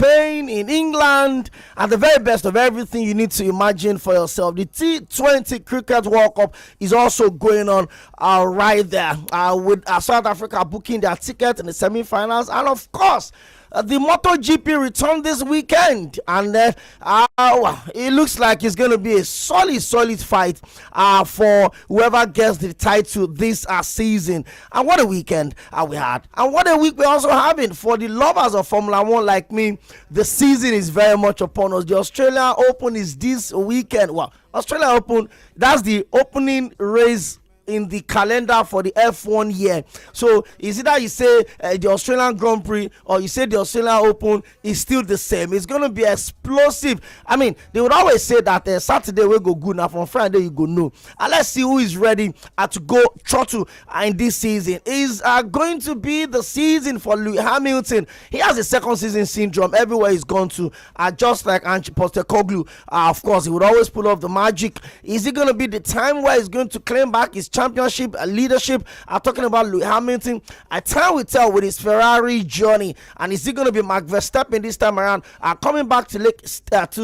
Spain, in England, and the very best of everything you need to imagine for yourself. The T20 Cricket World Cup is also going on right there with South Africa booking their ticket in the semi-finals, and of course, the MotoGP returned this weekend, and it looks like it's going to be a solid fight for whoever gets the title this season. And what a weekend we had, and what a week we're also having for the lovers of Formula One like me. The season is very much upon us. The Australian Open is this weekend. Well, Australian Open, that's the opening race in the calendar for the F1 year. So is either you say the Australian Grand Prix or you say the Australian Open is still the same. It's going to be explosive. I mean, they would always say that Saturday will go good, now from Friday you go no. And let's see who is ready to go throttle in this season. Is going to be the season for Lewis Hamilton. He has a second season syndrome everywhere he's gone to, just like Ange Postecoglou. Of course, he would always pull off the magic. Is it going to be the time where he's going to claim back his championship leadership? I'm talking about Lewis Hamilton. Time will tell with his Ferrari journey. And is it going to be Max Verstappen this time around coming back to get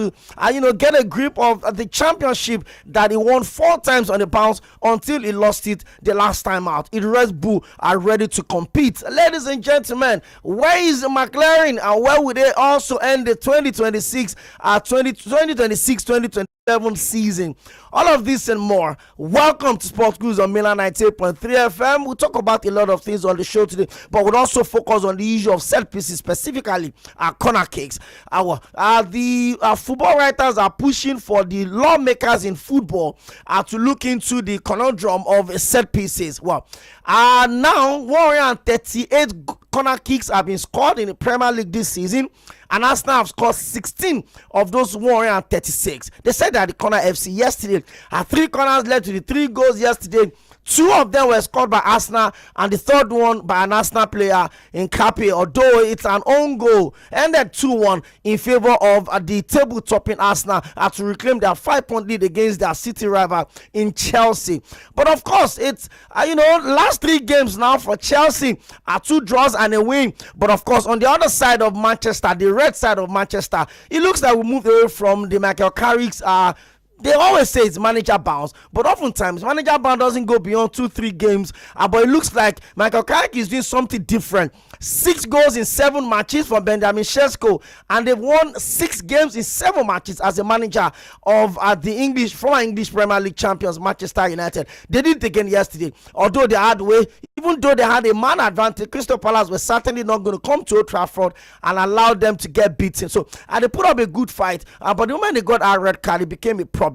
a grip of the championship that he won 4 times on the bounce until he lost it the last time out? Red Bull are ready to compete. Ladies and gentlemen, where is McLaren, and where will they also end the 2026-2027 season? All of this and more. Welcome to Sports Cruise on Milan 98.3 FM. We'll talk about a lot of things on the show today, but we'll also focus on the issue of set pieces, specifically corner kicks. The football writers are pushing for the lawmakers in football to look into the conundrum of set pieces. Well, now 138 corner kicks have been scored in the Premier League this season, and Arsenal have scored 16 of those 136. They said that the corner FC yesterday had 3 corners led to the 3 goals yesterday. 2 of them were scored by Arsenal, and the third one by an Arsenal player in Cape, although it's an own goal, ended 2-1 in favor of the table-topping Arsenal to reclaim their 5-point lead against their city rival in Chelsea. But of course, it's last 3 games now for Chelsea are 2 draws and a win. But of course, on the other side of Manchester, the red side of Manchester, it looks like we moved away from the Michael Carrick's they always say it's manager bounce, but oftentimes manager bounce doesn't go beyond 2-3 games. But it looks like Michael Carrick is doing something different. 6 goals in 7 matches from Benjamin Sesko, and they've won 6 games in 7 matches as a manager of the former English Premier League champions Manchester United. They did it again yesterday, although they had way. Even though they had a man advantage, Crystal Palace were certainly not going to come to Old Trafford and allow them to get beaten. So they put up a good fight, but the moment they got our red card, it became a problem.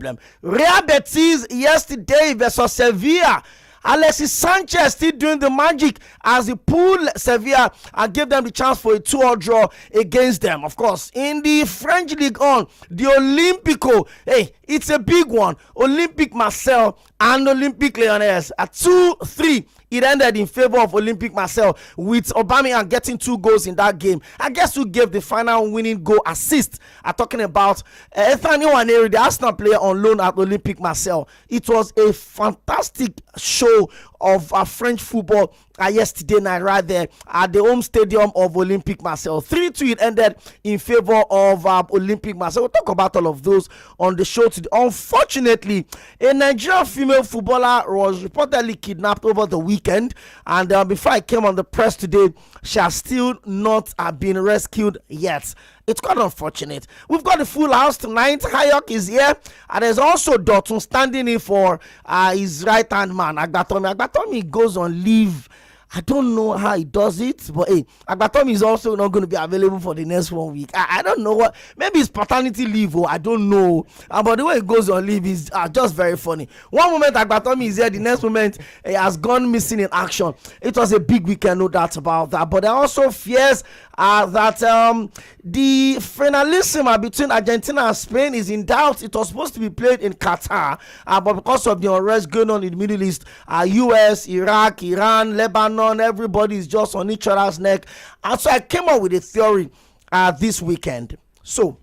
Real Betis yesterday versus Sevilla. Alexis Sanchez still doing the magic as he pulled Sevilla and gave them the chance for a 2-2 draw against them. Of course, in the French League on, the Olympico, it's a big one. Olympique Marseille and Olympique Lyonnais at 2-3. It ended in favor of Olympique Marseille, with Aubameyang getting 2 goals in that game. I guess who gave the final winning goal assist? I'm talking about Sᴘᴏʀᴜnᴇ, the Arsenal player on loan at Olympique Marseille. It was a fantastic show of French football yesterday night right there at the home stadium of Olympique Marseille. 3-2 it ended in favor of Olympique Marseille. We'll talk about all of those on the show today. Unfortunately, a Nigerian female footballer was reportedly kidnapped over the weekend, and before I came on the press today, she has still not been rescued yet. It's quite unfortunate. We've got the full house tonight. Hayok is here, and there's also Dotun standing in for his right-hand man, Agbatomi. Agbatomi goes on leave. I don't know how he does it, but Agbatomi is also not going to be available for the next 1 week. I don't know what. Maybe it's paternity leave, or I don't know. But the way it goes on leave is just very funny. One moment Agbatomi is here, the next moment he has gone missing in action. It was a big weekend, no doubt about that. But there are also fears that the finalissima between Argentina and Spain is in doubt. It was supposed to be played in Qatar, but because of the unrest going on in the Middle East, US, Iraq, Iran, Lebanon, everybody is just on each other's neck. And so I came up with a theory this weekend. So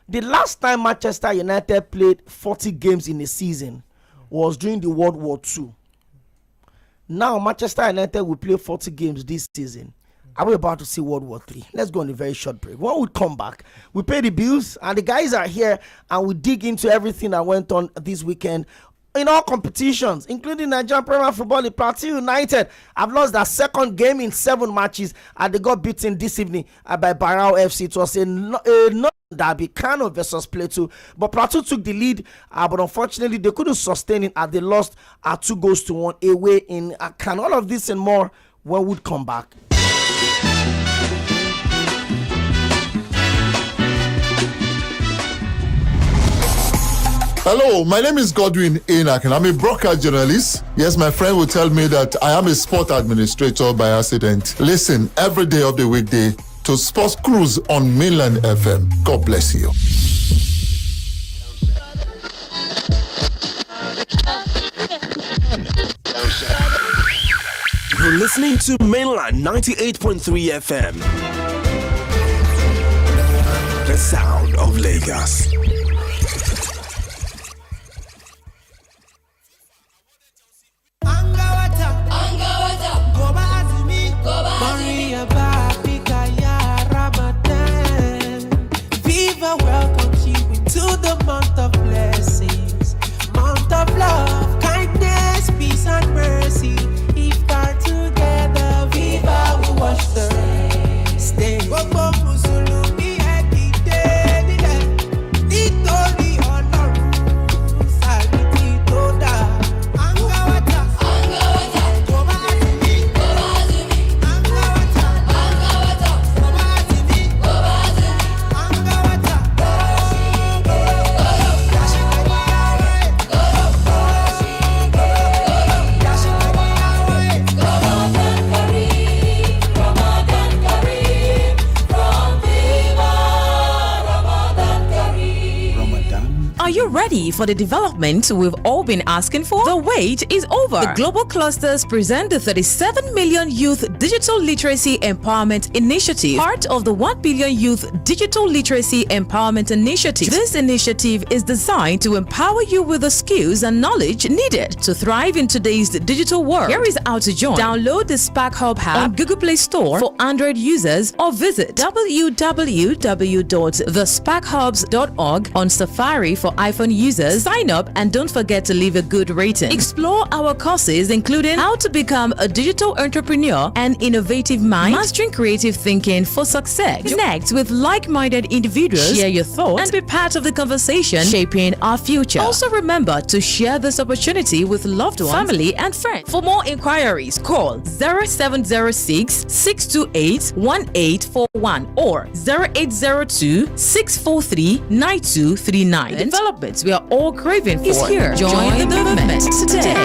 the last time Manchester United played 40 games in a season was during the World War II. Now Manchester United will play 40 games this season, Are we about to see World War III? Let's go on a very short break. When we come back, we pay the bills, and the guys are here, and we dig into everything that went on this weekend in all competitions, including Nigerian Premier Football League. Plateau United have lost their second game in 7 matches, and they got beaten this evening by Barao FC. It was a derby, Kano versus Plateau, but Plateau took the lead, but unfortunately they couldn't sustain it as they lost 2-1 away in Kano. All of this and more when we come back. Hello, my name is Godwin Enoch, and I'm a broadcast journalist. Yes, my friend will tell me that I am a sport administrator by accident. Listen every day of the weekday to Sports Cruise on Mainland FM. God bless you. You're listening to Mainland 98.3 FM. The sound of Lagos. Welcomes you into the month of blessings, month of love, kindness, peace, and mercy. If God together, Viva will watch the stay. Ready for the development we've all been asking for? The wait is over. The Global Clusters present the 37 Million Youth Digital Literacy Empowerment Initiative, part of the 1 billion Youth Digital Literacy Empowerment Initiative. This initiative is designed to empower you with the skills and knowledge needed to thrive in today's digital world. Here is how to join. Download the Spark Hub app on Google Play Store for Android users, or visit www.thesparkhubs.org on Safari for iPhone users. Sign up and don't forget to leave a good rating. Explore our courses including how to become a digital entrepreneur and innovative mind, mastering creative thinking for success. Connect with like-minded individuals, share your thoughts, and be part of the conversation shaping our future. Also remember to share this opportunity with loved ones, family, and friends. For more inquiries, call 0706 628 1841 or 0802 643 9239. The developments we are all craving for is here. Join the movement today.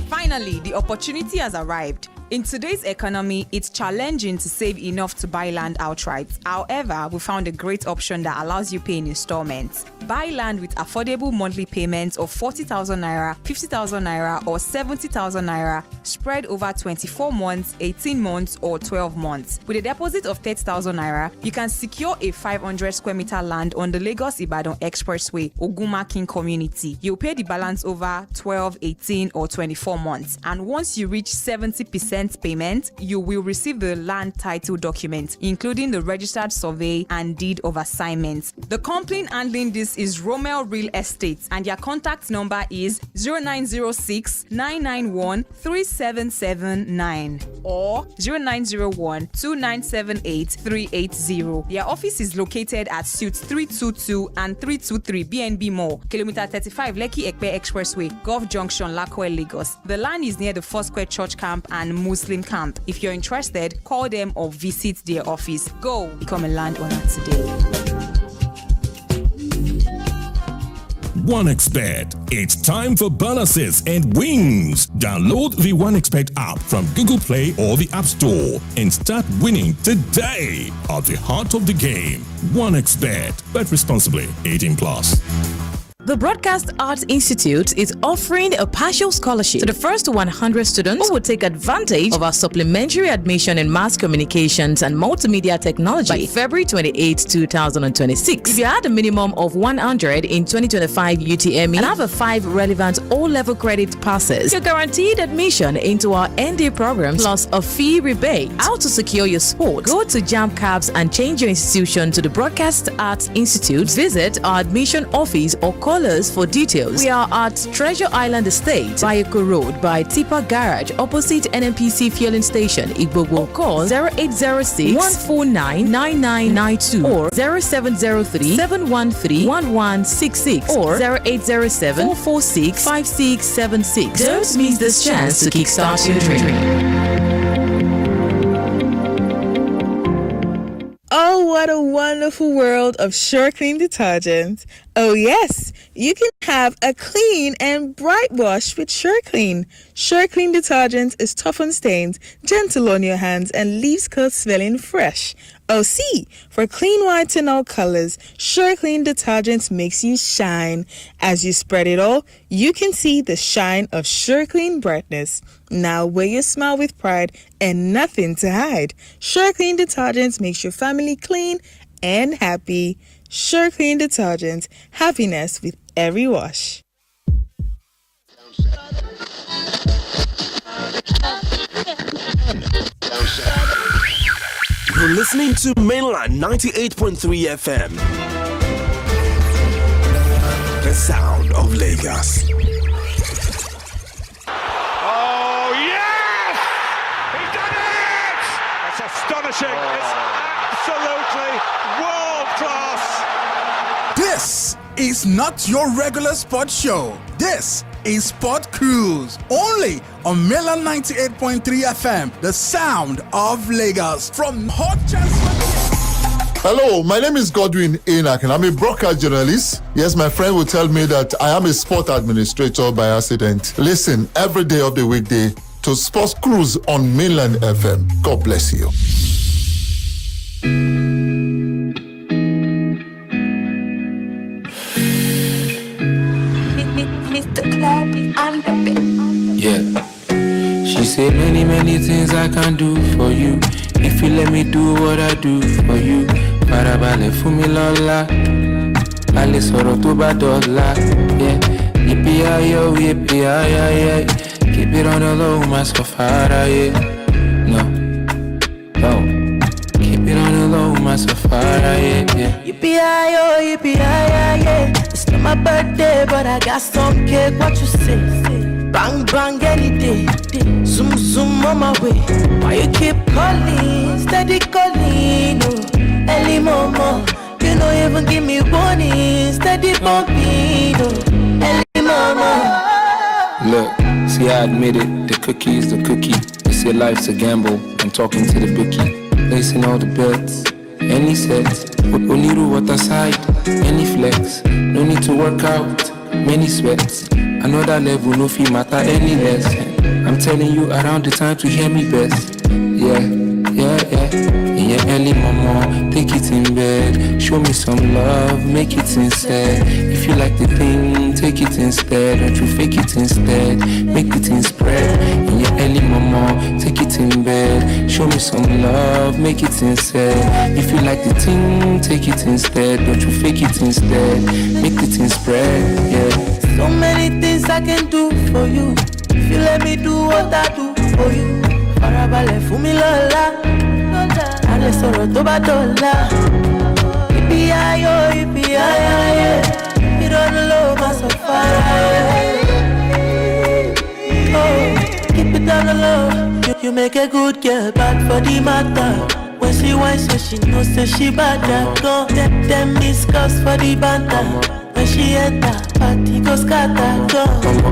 Finally, the opportunity has arrived. In today's economy, it's challenging to save enough to buy land outright. However, we found a great option that allows you pay in installments. Buy land with affordable monthly payments of 40,000 naira, 50,000 naira, or 70,000 naira spread over 24 months, 18 months, or 12 months. With a deposit of 30,000 naira, you can secure a 500 square meter land on the Lagos-Ibadan Expressway, Ogunmakin community. You'll pay the balance over 12, 18, or 24 months. And once you reach 70% payment, you will receive the land title document, including the registered survey and deed of assignment. The company handling this is Romel Real Estate, and their contact number is 0906 991 3779 or 0901 2978 380. Their office is located at Suite 322 and 323 BNB Mall, Kilometer 35 Леки-Ekpe Expressway, Gulf Junction, Lakoe, Lagos. The land is near the Foursquare Church Camp and Muslim Camp. If you're interested, call them or visit their office. Go become a landowner today. OneXBet. It's time for bonuses and wins. Download the OneXBet app from Google Play or the App Store and start winning today. At the heart of the game, OneXBet. Bet responsibly. 18+. The Broadcast Arts Institute is offering a partial scholarship to the first 100 students who will take advantage of our supplementary admission in mass communications and multimedia technology by February 28, 2026. If you had a minimum of 100 in 2025 UTME and have a 5 relevant O-level credit passes, you're guaranteed admission into our ND programs plus a fee rebate. How to secure your spot? Go to JAMCABS and change your institution to the Broadcast Arts Institute. Visit our admission office or call us for details. We are at Treasure Island Estate, Bayeko Road by Tipa Garage, opposite NNPC Fueling Station, Igbogo. Call 0806 149 9992 or 0703 713 1166 or 0807 446 5676. Don't miss this chance to kickstart your dream. Oh, what a wonderful world of Clean detergent. Oh yes, you can have a clean and bright wash with Clean. Clean detergent is tough on stains, gentle on your hands, and leaves clothes smelling fresh. Oh see, for clean whites in all colors, Clean detergent makes you shine. As you spread it all, you can see the shine of Clean brightness. Now wear your smile with pride and nothing to hide. Clean detergent makes your family clean and happy. Clean detergent, happiness with every wash. You're listening to Mainland 98.3 FM. The sound of Lagos. Oh, yes! He's done it! That's astonishing. It's absolutely world class. This is not your regular sports show. This is Sport Cruise, only on Mainland 98.3 FM, the sound of Lagos. From hot transfer. Hello, my name is Cʀᴜɪ紛. I'm a broadcast journalist. Yes, my friend will tell me that I am a sport administrator by accident. Listen every day of the weekday to Sports Cruise on Mainland FM. God bless you. Yeah. She said many things I can do for you if you let me do what I do for you. Farabalẹ̀ fún mi lọ́la, a lè sọ̀rọ̀ tó bá dọ̀la. Yeah. Yippee-yi-yo, keep it on the low, má sọ fara, yeah. No. Keep it on the low, má sọ fara, yeah. Yippee-yi-yo, it's not my birthday, but I got some cake. What you say? Bang bang any day, zoom zoom on my way. Why you keep calling, steady calling? Oh, early mama, you don't even give me warning. Steady bumping, oh, early mama. Look, see I admit it, the cookie is the cookie. They say life's a gamble, I'm talking to the bookie. Placing all the bets, any sets. Only do what aside, any flex. No need to work out, many sweats. Another level, no fee matter any less. I'm telling you around the time to hear me best. Yeah. In your early mama, take it in bed. Show me some love, make it sincere. If you like the thing, take it instead. Don't you fake it instead, make the thing spread. In your early mama, take it in bed. Show me some love, make it sincere. If you like the thing, take it instead. Don't you fake it instead, make the thing spread. Yeah. So many things I can do for you if you let me do what I do for you. Farabalẹ̀ fún mi lọ́la, a lè sọ̀rọ̀ tó bá dọ̀la. Yippee-yi-yo, ìrọ̀lọ́ má sọ fara. Oh, keep it down the low. You make a good girl bad for the matter. When she whines, so she knows that she bad. Go them discuss for the banter. When she enter, party go scatter, go.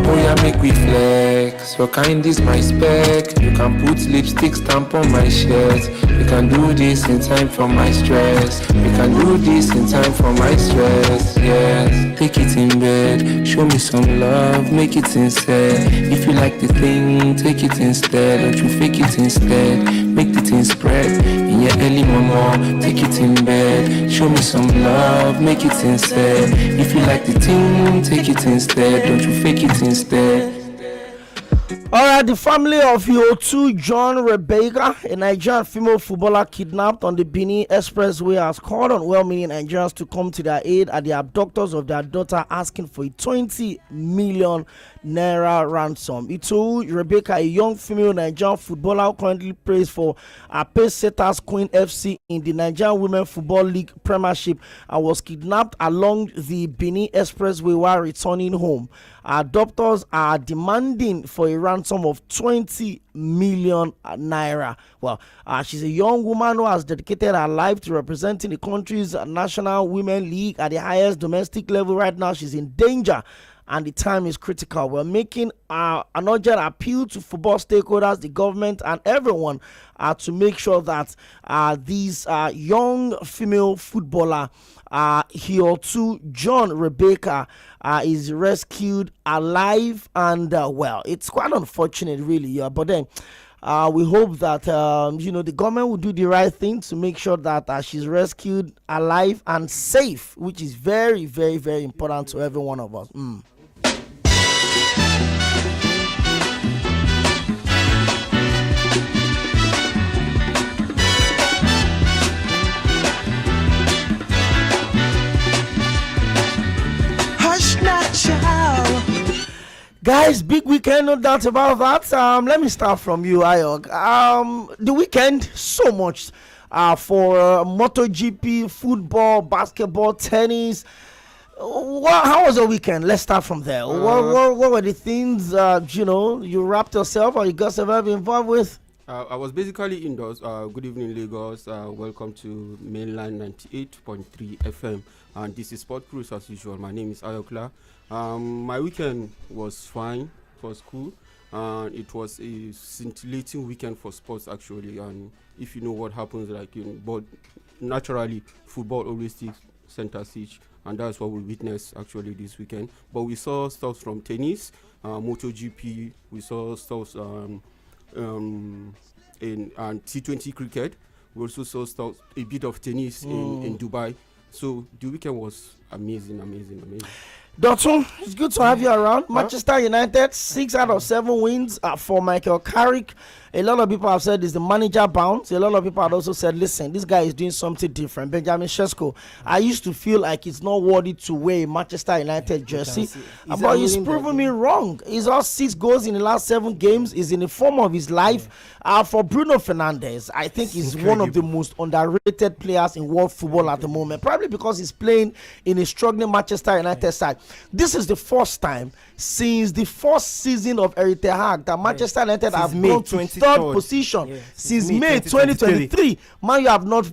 Oh yeah, make we flex. Your kind is my spec. You can put lipstick stamp on my shirt. We can do this in time for my stress. We can do this in time for my stress. Yes, take it in bed. Show me some love, make it sincere. If you like the thing, take it instead. Don't you fake it instead. make the thing spread. In your early mama, take it in bed. Show me some love, make it instead. If you like the thing, take it instead. Don't you fake it instead. All right, the family of Yᴏᴜᴛ Rebecca, a Nigerian female footballer kidnapped on the Benin Expressway, has called on well-meaning Nigerians to come to their aid at the abductors of their daughter, asking for a 20 million naira ransom. Yᴜᴜᴛ Rebecca, a young female Nigerian footballer who currently plays for pace setters Queen FC in the Nigerian Women Football League Premiership, and was kidnapped along the Benin Expressway while returning home. Adopters are demanding for a ransom of 20 million naira. Well, she's a young woman who has dedicated her life to representing the country's National Women League at the highest domestic level. Right now, she's in danger, and the time is critical. We're making an urgent appeal to football stakeholders, the government, and everyone to make sure that these young female footballer, Yᴜᴜᴛ Rebecca, is rescued alive and well. It's quite unfortunate, really, but then we hope that the government will do the right thing to make sure that she's rescued alive and safe, which is very, very, very important to every one of us. Guys, big weekend, no doubt about that. Let me start from you, Ayog. The weekend, so much for MotoGP, football, basketball, tennis. How was your weekend? Let's start from there. What were the things you wrapped yourself or you got yourself involved with? I was basically indoors. Good evening, Lagos. Welcome to Mainland 98.3 FM. And this is Sport Cruise as usual. My name is Ayokla. My weekend was fine. It was cool. It was a scintillating weekend for sports, actually. And if you know what happens, but naturally, football always takes center stage. And that's what we witnessed, actually, this weekend. But we saw stuff from tennis, MotoGP. We saw stuff in T20 cricket. We also saw a bit of tennis in Dubai. So the weekend was amazing. Dotun, it's good to have you around. Manchester United, 6 out of 7 wins for Michael Carrick. A lot of people have said it's the manager bounce. A lot of people have also said, listen, this guy is doing something different. Benjamin Sesko, I used to feel like it's not worthy to wear a Manchester United jersey. But he's proven me wrong. He's got 6 goals in the last 7 games. He's in the form of his life. For Bruno Fernandes, I think he's one of the most underrated players in world football at the moment. Probably because he's playing in a struggling Manchester United side. This is the first time since the first season of Erik ten Hag that Manchester United have gone to 3rd position since May 2023. Man,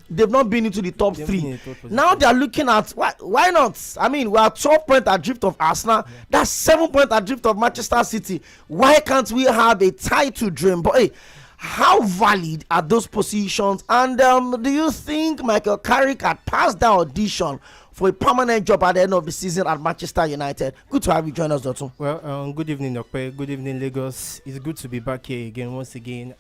they've not been into the top 3. Now they are looking at why not? I mean, we are 12 points adrift of Arsenal. That's 7 points adrift of Manchester City. Why can't we have a title dream? But hey, how valid are those positions? And do you think Michael Carrick had passed that audition for a permanent job at the end of the season at Manchester United? Good to have you join us, Dotun. Well, good evening, Okpe. Good evening, Lagos. It's good to be back here again, once again.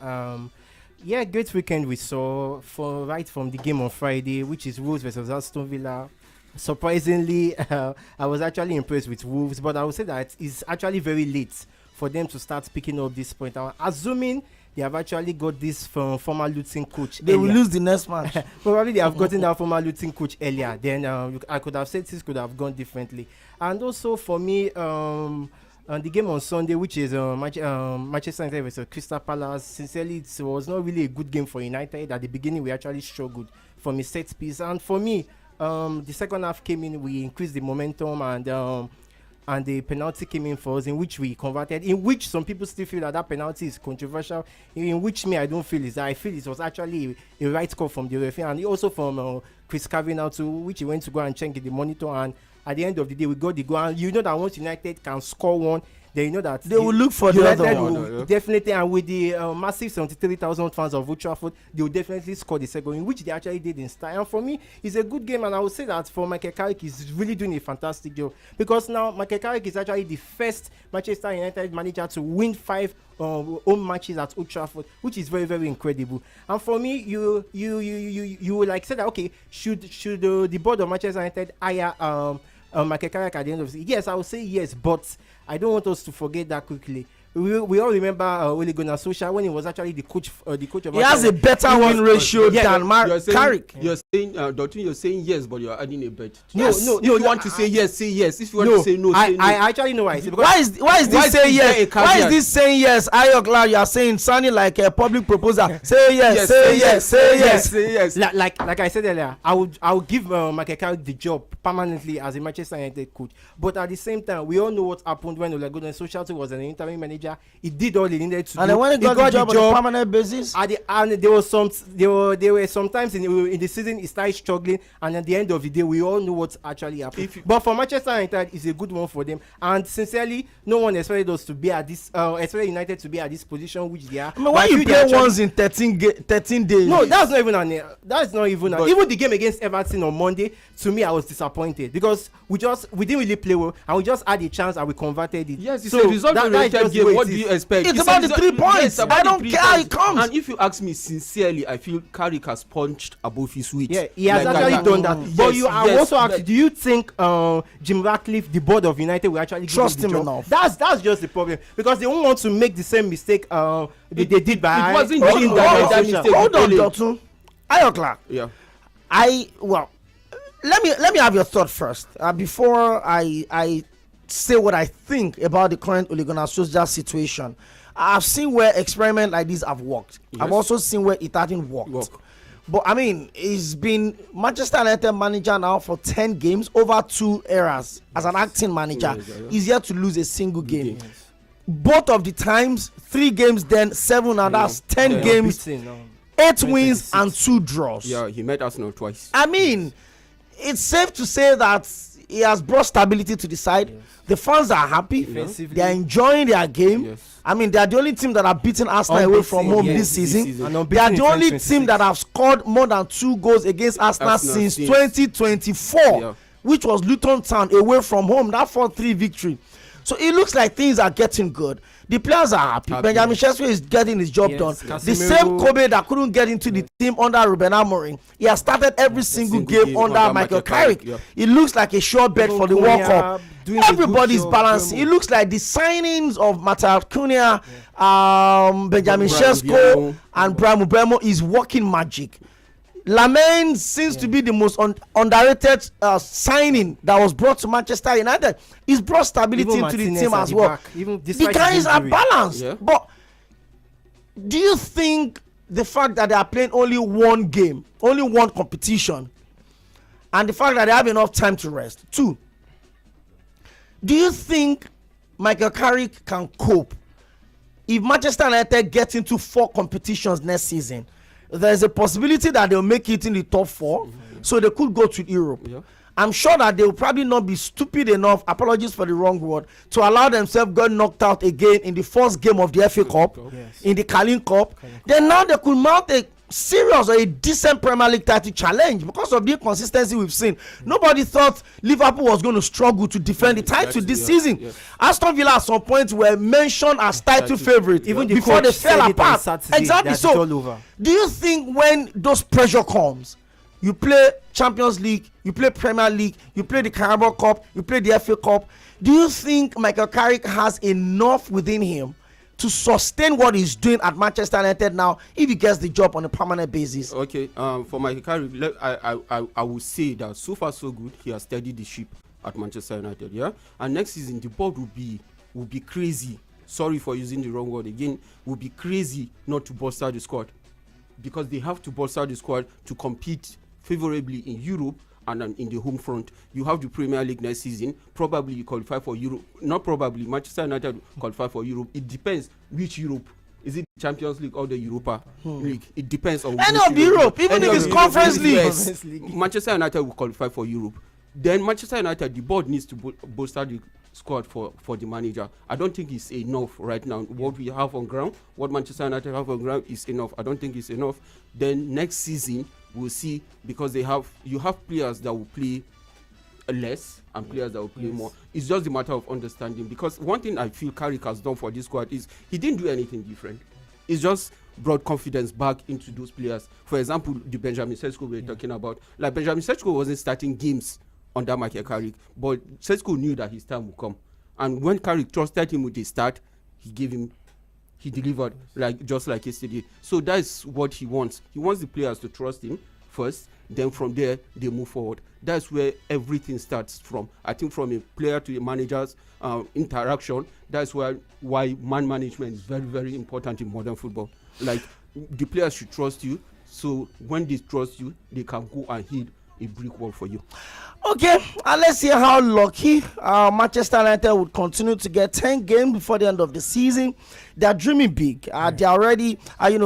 Great weekend we saw right from the game on Friday, which is Wolves versus Aston Villa. Surprisingly, I was actually impressed with Wolves, but I would say that it's actually very late for them to start picking up this point. I'm assuming they have actually got this from former Luton coach. They will lose the next match. Probably they have gotten that former Luton coach earlier. Then I could have said this could have gone differently. And also for me, the game on Sunday, which is Manchester United versus Crystal Palace, sincerely, it was not really a good game for United. At the beginning, we actually struggled from a set piece. And for me, the second half came in, we increased the momentum, and the penalty came in for us, in which we converted, in which some people still feel that penalty is controversial, in which I don't feel is that I feel it was actually a right call from the referee, and also from Chris Kavanagh too, which he went to go and check the monitor, and at the end of the day we got the goal. And you know that once United can score one, then you know that they will look for the United other will one. definitely, and with the massive 73,000 fans of Old Trafford, they will definitely score the second win, which they actually did in style. And for me, it's a good game, and I would say that for Michael Carrick, he's really doing a fantastic job, because now Michael Carrick is actually the first Manchester United manager to win 5 home matches at Old Trafford, which is very, very incredible. And for me, you like say that, okay, should the board of Manchester United hire Michael Carrick at the end of the season? Yes, I would say yes, but I don't want us to forget that quickly. We all remember Ḥ Gúnar Solskjaer when he was actually the coach of. He has a better win ratio than Carrick. You're saying, Dotun, you're saying yes, but you're adding a bet. Yes. No. If you want to say yes, say yes. If you want to say no, say no. I actually know why I say. Why is this saying yes? Why is this saying yes? Ayokla, you are saying sounding like a public proposal. Say yes, say yes, say yes, say yes. Like I said earlier, I would give Michael Carrick the job permanently as a Manchester United coach. But at the same time, we all know what happened when Ḥ Gúnar Solskjaer was an interim manager. He did all he needed to do. And then when he got the job on a permanent basis, and there were sometimes in the season he started struggling, and at the end of the day, we all know what actually happened. But for Manchester United, it's a good one for them. And sincerely, no one expected us to be at this, expected United to be at this position which they are. I mean, why you play once in 13 days? No, that's not even even the game against Everton on Monday. To me, I was disappointed because we didn't really play well, and we just had a chance and we converted it. Yes, it's a result-oriented game. What do you expect? It's about the 3 points. I don't care how it comes. And if you ask me sincerely, I feel Carrick has punched above his weight. Yeah, he has actually done that. But you are also asked, do you think Jim Ratcliffe, the board of United, will actually trust him enough? That's just the problem, because they won't want to make the same mistake they did by. It wasn't that mistake. Hold on, Dotun. Ayokla. Yeah. Let me have your thought first before I say what I think about the current Ḥ Gúnar Solskjaer situation. I've seen where experiments like this have worked. Yes. I've also seen where it hasn't worked. But I mean, he's been Manchester United manager now for 10 games, over 2 eras as an acting manager. He's yet to lose a single game. Yes. Both of the times, 3 games, then 7, and that's 10 games, 8 wins and 2 draws. Yeah, he met Arsenal twice. I mean, it's safe to say that he has brought stability to the side. Yes. The fans are happy. They are enjoying their game. Yes. I mean, they are the only team that have beaten Arsenal away from home this season. They are the only team that have scored more than 2 goals against Arsenal since 2024, which was Luton Town away from home, that 4-3 victory. So it looks like things are getting good. The players are happy. Benjamin Sesko is getting his job done. The same Kobe that couldn't get into the team under Ruben Amorim, he has started every single game under Michael Carrick. It looks like a sure bet for the World Cup. Everybody's balancing. It looks like the signings of Matheus Cunha, Benjamin Sesko, and Bryan Mbeumo is working magic. Lamine seems to be the most underrated signing that was brought to Manchester United. He's brought stability into the team as well. The guys are balanced. Yeah. But do you think the fact that they are playing only one game, only one competition, and the fact that they have enough time to rest? 2, do you think Michael Carrick can cope if Manchester United gets into 4 competitions next season? There's a possibility that they'll make it in the top 4, so they could go to Europe. Yeah. I'm sure that they will probably not be stupid enough, apologies for the wrong word, to allow themselves get knocked out again in the first game of the FA Cup, in the Carling Cup. Then now they could mount a serious or a decent Premier League title challenge because of the inconsistency we've seen. Nobody thought Liverpool was going to struggle to defend the title this season. Aston Villa at some point were mentioned as title favorite even before they fell apart. Exactly. So do you think when those pressure comes, you play Champions League, you play Premier League, you play the Carabao Cup, you play the FA Cup, do you think Michael Carrick has enough within him to sustain what he's doing at Manchester United now if he gets the job on a permanent basis? Okay, for Michael Carrick, I would say that so far so good. He has steadied the ship at Manchester United, yeah. And next season the board will be crazy. Sorry for using the wrong word again. Will be crazy not to bolster the squad, because they have to bolster the squad to compete favorably in Europe. And in the home front, you have the Premier League next season. Probably you qualify for Europe. Not probably. Manchester United will qualify for Europe. It depends which Europe. Is it the Champions League or the Europa League? It depends on any of Europe, even if it's Conference League. Manchester United will qualify for Europe. Then Manchester United, the board needs to bolster squad for the manager. I don't think it's enough right now. What we have on ground, what Manchester United have on ground is enough. I don't think it's enough. Then next season we'll see, because you have players that will play less and players that will play more. It's just a matter of understanding, because one thing I feel Carrick has done for this squad is he didn't do anything different. It's just brought confidence back into those players. For example, the Benjamin Sesko we're talking about. Like, Benjamin Sesko wasn't starting games under Michael Carrick, but Sesko knew that his time would come. And when Carrick trusted him with the start, he delivered, just like yesterday. So that's what he wants. He wants the players to trust him first, then from there they move forward. That's where everything starts from. I think from a player to a manager's interaction, that's why man management is very, very important in modern football. Like, the players should trust you, so when they trust you, they can go and hit a brick wall for you. Okay, and let's see how lucky Manchester United would continue to get 10 games before the end of the season. They're dreaming big. They're already,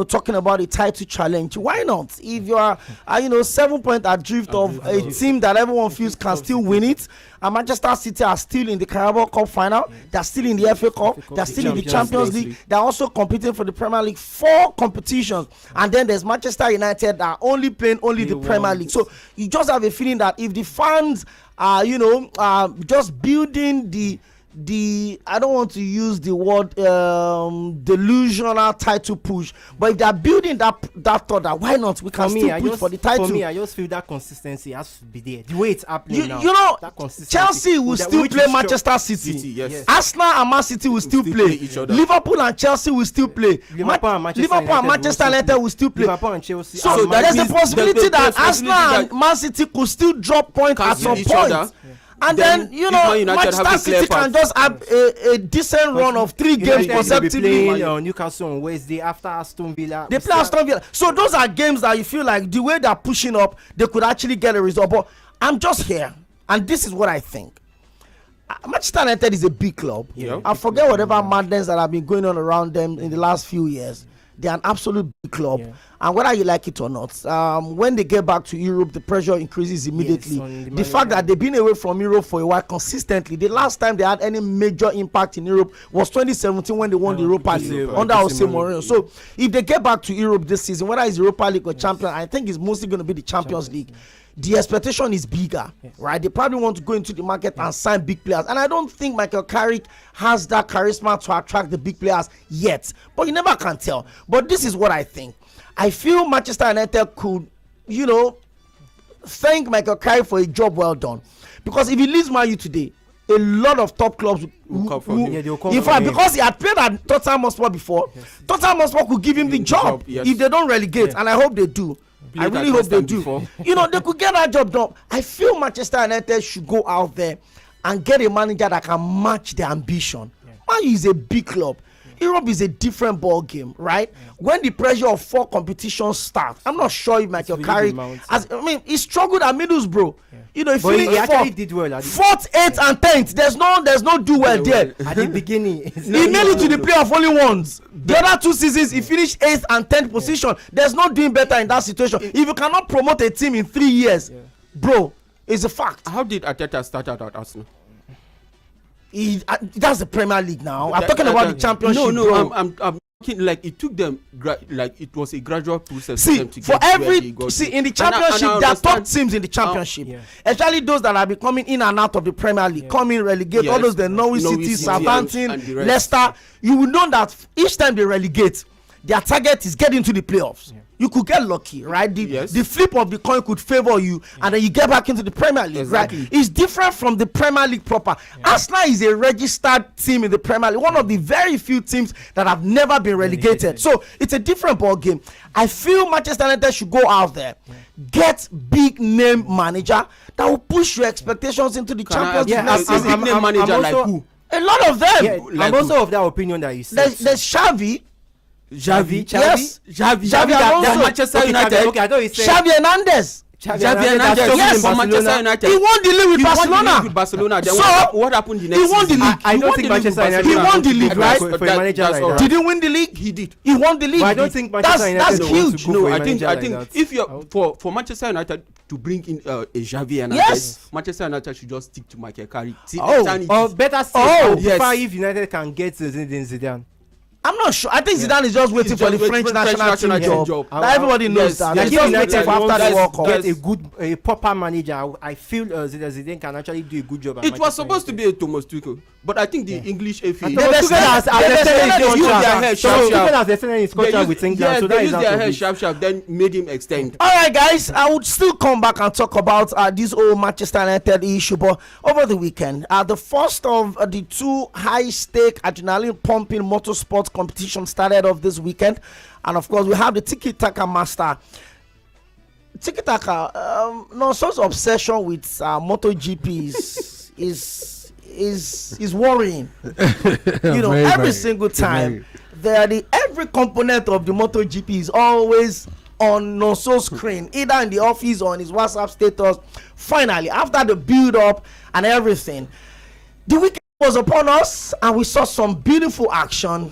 talking about a title challenge. Why not? If you are, 7 points adrift of a team that everyone feels can still win it, and Manchester City are still in the Carabao Cup final, they're still in the FA Cup, they're still in the Champions League, they're also competing for the Premier League, 4 competitions, and then there's Manchester United that are only playing the Premier League. So you just have a feeling that if the fans are, just building the I don't want to use the word delusional title push, but if they're building that thought that why not, we can still push for the title. For me, I just feel that consistency has to be there. The way it's happening now, that consistency. Chelsea will still play Manchester City. Yes. Arsenal and Man City will still play each other. Liverpool and Chelsea will still play. Liverpool and Manchester United will still play. Liverpool and Chelsea. So there's a possibility that Arsenal and Man City could still drop points at some point. And then Manchester City can just have a decent run of 3 games consecutively. Newcastle on Wednesday after Aston Villa. They play Aston Villa. So those are games that you feel like the way they're pushing up, they could actually get a result. But I'm just here, and this is what I think. Manchester United is a big club. I forget whatever madness that have been going on around them in the last few years. They're an absolute big club, and whether you like it or not, when they get back to Europe, the pressure increases immediately. The fact that they've been away from Europe for a while consistently, the last time they had any major impact in Europe was 2017 when they won the Europa League under Jose Mourinho. So if they get back to Europe this season, whether it's Europa League or Champions, I think it's mostly going to be the Champions League. The expectation is bigger, right? They probably want to go into the market and sign big players, and I don't think Michael Carrick has that charisma to attract the big players yet, but you never can tell. But this is what I think. I feel Manchester United could, thank Michael Carrick for a job well done, because if he leaves Man U today, a lot of top clubs will come for him. In fact, because he had played at Tottenham Hotspur before, Tottenham Hotspur could give him the job if they don't relegate, and I hope they do. I really hope they do. They could get that job done. I feel Manchester United should go out there and get a manager that can match their ambition. Man U is a big club. Europe is a different ball game, right? When the pressure of 4 competitions starts, I'm not sure if Michael Carrick he struggled at Middlesbrough. If he actually did well. 4th, 8th, and 10th, there's no do well there. At the beginning, he made it to the playoff only once. The other 2 seasons, he finished 8th and 10th position. There's no doing better in that situation. If you cannot promote a team in 3 years, bro, it's a fact. How did Arteta start out at Arsenal? That's the Premier League now. I'm talking about the Championship. No, I'm like it took them like it was a gradual process. See, for them to for get every in the Championship, there are top teams in the Championship, especially those that are be coming in and out of the Premier League, coming relegate. All those the Norwich City, Southampton, Leicester. You will know that each time they relegate, their target is getting to the playoffs. You could get lucky, right? The flip of the coin could favor you, and then you get back into the Premier League, right? It's different from the Premier League proper. Arsenal is a registered team in the Premier League, one of the very few teams that have never been relegated. So it's a different ball game. I feel Manchester United should go out there, get big name manager that will push your expectations into the Champions League next season. Big name manager like who? A lot of them. I'm also of that opinion that you said. There's Xavi. Xavi Yes, Xavi Alonso. Manchester United. Okay, I thought you said Xavi Hernandez. Xavi Hernandez, yes, from Manchester United. He won the league with Barcelona. Then So, what happened the next he won the season? league. I don't think Manchester United. He won the league, right? For a manager like that. Did he win the league? He did. He won the league. But I don't think Manchester United that's wants huge. to go No, for a I think manager like that. if you're for Manchester United to bring in a Xavi Hernandez, Yes. Manchester United should just stick to Michael Carrick. Or better still, Oh, yes. if United can get Zinedine Zidane. I'm not sure. I think Zidane is just waiting He's for the just French waiting for national team job. That everybody knows that. Like He's if just United waiting for after the World Cup. get a proper manager, I feel Zidane can actually do a good job. It was supposed to be a Thomas Tuchel, but I think the English FA Thomas Tuchel has extended his contract with England, so that they is used their out head of sharp, then made him extend. All right, guys, I would still come back and talk about this old Manchester United issue, but over the weekend, the first of the two high-stake, adrenaline-pumping motorsport competitions started off this weekend, and of course, we have the Tiki-Taka master. Tiki-Taka, Nõso's obsession with MotoGP is worrying. You know, every single time, every component of the MotoGP is always on Nõso's screen, either in the office or on his WhatsApp status. Finally, after the build-up and everything, the weekend was upon us, and we saw some beautiful action.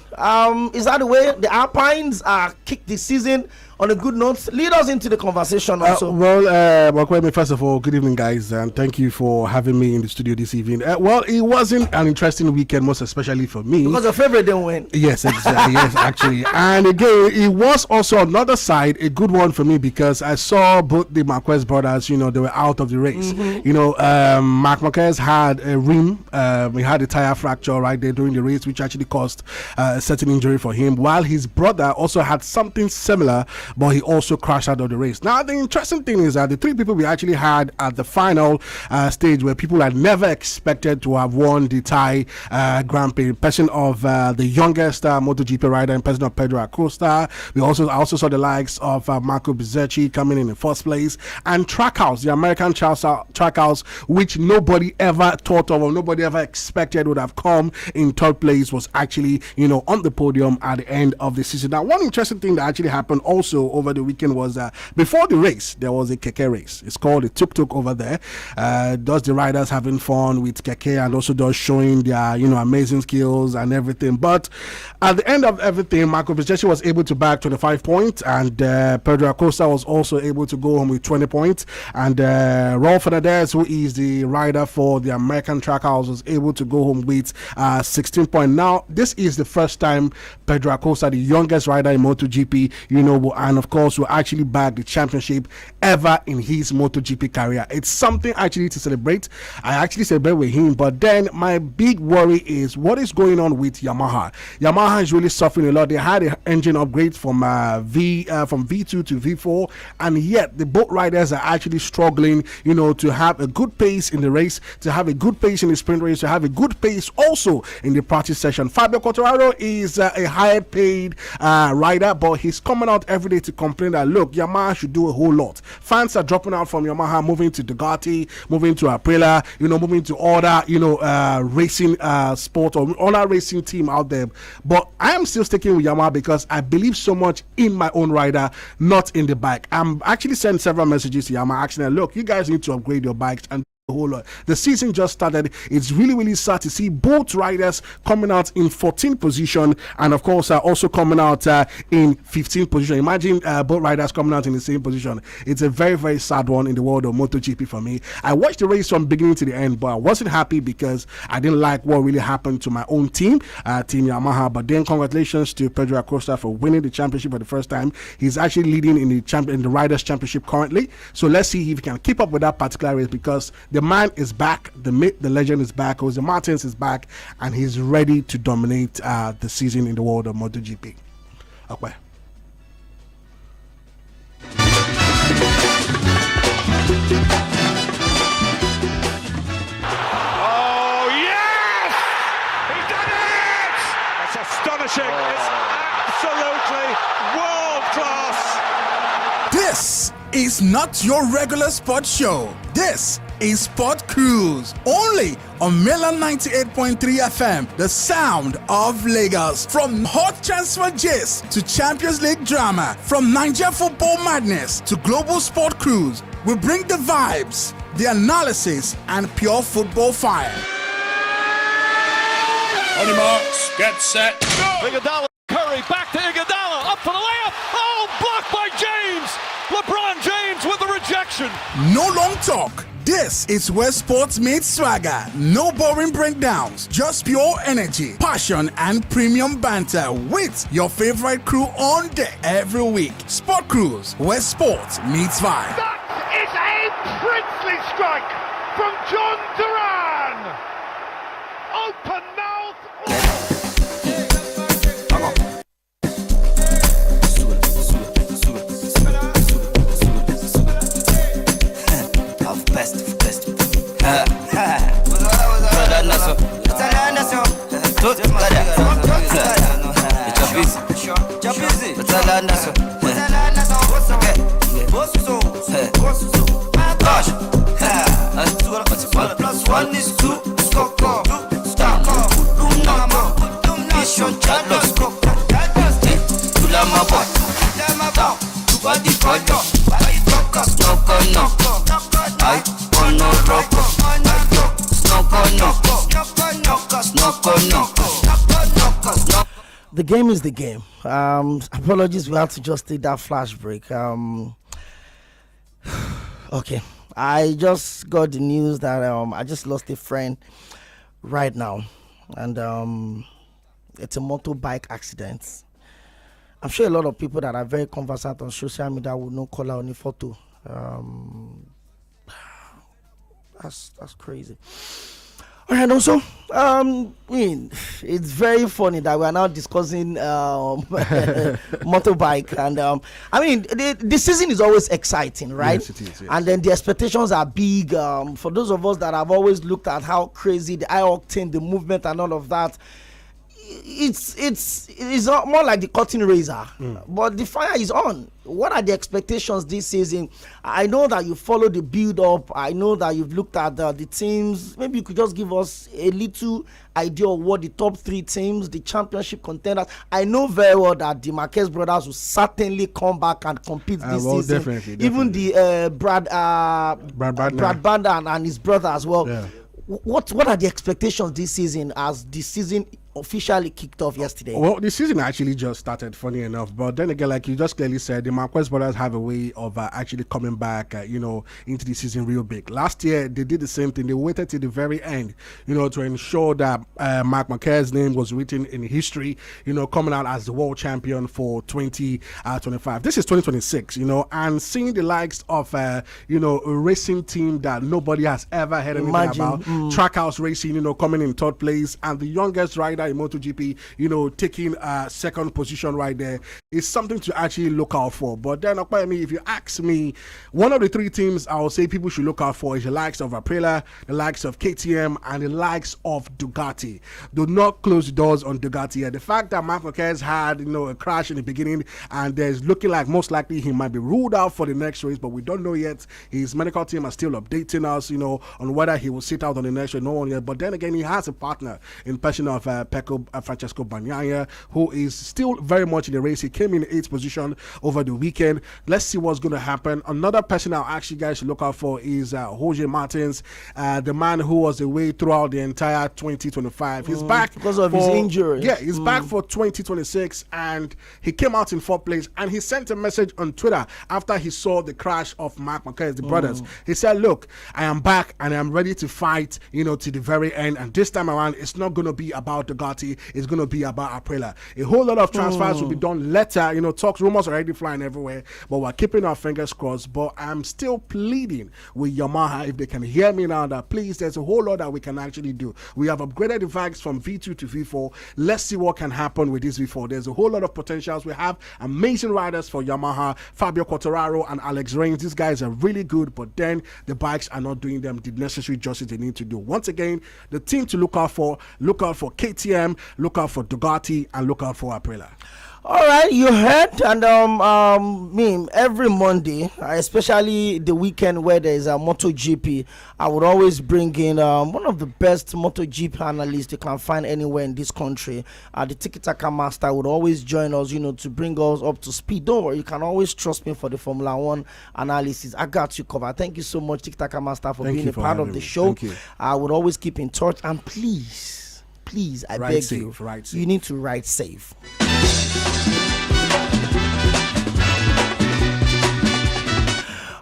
Is that the way the Alpines kicked the season on a good note? Lead us into the conversation also. Well, first of all, good evening, guys, and thank you for having me in the studio this evening. Well, it wasn't an interesting weekend, most especially for me. Because your favorite didn't win. Yes, exactly. Yes, actually. And again, it was also another side, a good one for me, because I saw both the Marquez brothers, you know, they were out of the race. You know, Marc Marquez had a rim, he had a tire fracture right there during the race, which actually caused a certain injury for him, while his brother also had something similar, but he also crashed out of the race. Now, the interesting thing is that the three people we actually had at the final stage where people had never expected to have won the Thai Grand Prix, in person of the youngest MotoGP rider, in person of Pedro Acosta. I also saw the likes of Marco Bezzecchi coming in first place, and Trackhouse, the American Trackhouse, which nobody ever thought of or nobody ever expected would have come in third place, was actually, you know, on the podium at the end of the season. Now, one interesting thing that actually happened also over the weekend was before the race, there was a keke race. It's called the tuk-tuk over there. Does the riders having fun with keke and also does showing their, you know, amazing skills and everything. But at the end of everything, Marco Bezzecchi was able to bag 25 points, and Pedro Acosta was also able to go home with 20 points. And Raul Fernandez, who is the rider for the American Trackhouse, was able to go home with 16 points. Now, this is the first time Pedro Acosta, the youngest rider in MotoGP, you know, and of course will actually bag the championship ever in his MotoGP career. It's something actually to celebrate. I actually celebrate with him, but then my big worry is what is going on with Yamaha. Yamaha is really suffering a lot. They had an engine upgrade from V2 to V4, and yet the boat riders are actually struggling, you know, to have a good pace in the race, to have a good pace in the sprint race, to have a good pace also in the practice session. Fabio Quartararo is a higher paid rider, but he's coming out every day to complain that, look, Yamaha should do a whole lot. Fans are dropping out from Yamaha, moving to Ducati, moving to Aprilia, you know, moving to other, you know, racing sport or other racing team out there. But I am still sticking with Yamaha because I believe so much in my own rider, not in the bike. I'm actually sending several messages to Yamaha asking them, look, you guys need to upgrade your bikes and whole lot. The season just started. It's really sad to see both riders coming out in 14th position, and of course also coming out in 15th position. Imagine both riders coming out in the same position. It's a very sad one in the world of MotoGP for me. I watched the race from beginning to the end, but I wasn't happy because I didn't like what really happened to my own team, Team Yamaha. But then congratulations to Pedro Acosta for winning the championship for the first time. He's actually leading in the Riders' Championship currently. So let's see if he can keep up with that particular race, because the man is back, the myth, the legend is back, Jose Martins is back, and he's ready to dominate the season in the world of MotoGP. Okay. Oh, yes! He's done it! That's astonishing. It's absolutely world class. This is not your regular sports show. This is Sport Cruise, only on Milan 98.3 FM, the sound of Lagos. From hot transfer gist to Champions League drama, from Nigeria football madness to global sport cruise, we bring the vibes, the analysis, and pure football fire. On your marks, get set, go! Iguodala, Curry, back to Iguodala, up for the layup. Oh, blocked by James. LeBron James with the rejection. No long talk. This is where sports meets swagger. No boring breakdowns, just pure energy, passion, and premium banter with your favorite crew on deck every week. Sport Cruise, where sports meets vibe. That is a princely strike from John Duran. Open mouth. The game is the game. Apologies, we have to just take that flash break. Okay, I just got the news that I just lost a friend right now, and it's a motorbike accident. I'm sure a lot of people that are very conversant on social media will know color on the photo. That's crazy. All right, also, it's very funny that we are now discussing motorbike, and the season is always exciting, right? Yes, it is. Yes. And then the expectations are big. For those of us that have always looked at how crazy the high octane, the movement, and all of that, it's not more like the cutting razor, but the fire is on. What are the expectations this season? I know that you follow the build up. I know that you've looked at the teams. Maybe you could just give us a little idea of what the top three teams, the championship contenders. I know very well that the Marquez brothers will certainly come back and compete this season. Definitely. Even the Brad Banda and his brother as well. Yeah. What are the expectations this season as the season officially kicked off yesterday? Well, the season actually just started, funny enough. But then again, like you just clearly said, the Marquez brothers have a way of actually coming back, into the season real big. Last year, they did the same thing. They waited till the very end, to ensure that Mark Marquez's name was written in history, coming out as the world champion for 2025. This is 2026, and seeing the likes of, a racing team that nobody has ever heard anything about. Trackhouse Racing, coming in third place, and the youngest rider in MotoGP, taking second position right there is something to actually look out for. But then, if you ask me, one of the three teams I would say people should look out for is the likes of Aprilia, the likes of KTM, and the likes of Ducati. Do not close the doors on Ducati. The fact that Marc Marquez had, a crash in the beginning, and there's looking like most likely he might be ruled out for the next race, but we don't know yet. His medical team are still updating us, on whether he will sit out on the next race. No one yet. But then again, he has a partner in person of Francesco Bagnaia, who is still very much in the race. He came in 8th position over the weekend. Let's see what's going to happen. Another person I'll ask you guys to look out for is Jorge Martins, the man who was away throughout the entire 2025. He's back because of his injury. Yeah, he's back for 2026, and he came out in 4th place, and he sent a message on Twitter after he saw the crash of Marc Marquez, the brothers. He said, look, I am back and I'm ready to fight, to the very end, and this time around it's not going to be about Ducati, it's going to be about Aprilia. A whole lot of transfers will be done later. Talks, rumors are already flying everywhere, but we're keeping our fingers crossed. But I'm still pleading with Yamaha, if they can hear me now, that please, there's a whole lot that we can actually do. We have upgraded the bikes from V2 to V4. Let's see what can happen with this V4. There's a whole lot of potentials. We have amazing riders for Yamaha, Fabio Quartararo and Alex Rins. These guys are really good, but then the bikes are not doing them the necessary justice they need to do. Once again, the team to look out for KTM, look out for Ducati, and look out for Aprilia. All right, you heard, and me every Monday, especially the weekend where there is a MotoGP, I would always bring in one of the best MotoGP analysts you can find anywhere in this country. The Tiki Taka Master would always join us, to bring us up to speed. Don't worry, you can always trust me for the Formula One analysis. I got you covered. Thank you so much, Tiki Taka Master, for being a part of the show. I would always keep in touch, and please, I beg you, you need to ride safe.